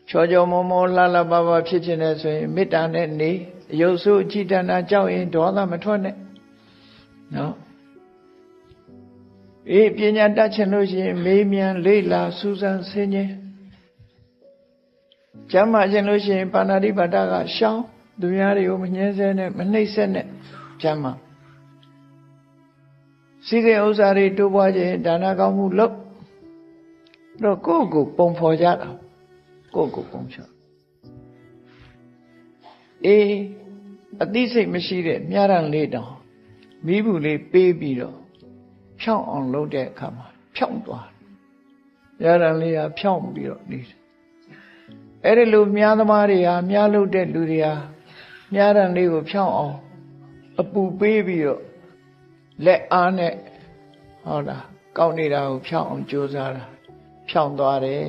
ချောချောမောမောလှလှပပဖြစ်ခြင်းနဲ့ဆိုရင်မေတ္တာနဲ့နေရုပ်ဆိုးအကြည်တဏကြောက်ရင်ဒေါသမထွက်နဲ့နော်ပညာတတ်ချင်လို့ရှိရင်မေးမြန်းလေ့လာစူးစမ်းဆင်ခြင်ကျမ်းမာခြင်းလို့ရှိရင်ပါဏာတိပါဒကရှောင်းသူများတွေကိုမညှင်းဆဲနဲ့မနှိပ်စက်နဲ့ကျမ်းမာစီးတဲ့ဥစ္စာတွေတိုးပွားခြင်းဒါနကောင်းမှုလုပ်တော့ကိုယ့်ကိုပုံဖော်ကြတာကိုယ့်ကိုပုံဖော်အသိစိတ်မရှိတဲ့မြရန်လေးတောင်မိဘူးလေးပေးပြီးတော့ဖြောင်းအောင်လုပ်တဲ့အခါမှာဖြောင်းသွားမြရန်လေးကဖြောင်းပြီးတော့နေတယ်အဲ့ဒီလိုမြားသမားတွေဟာမြားလုပ်တဲ့လူတွေဟာမြားရန်လေးကိုဖြောင်းအောင်အပူပေးပြီးတော့လက်အားနဲ့ဟုတ်လားကောက်နေတာကိုဖြောင်းအောင်ကြိုးစားတာဖြောင်းသွားတယ်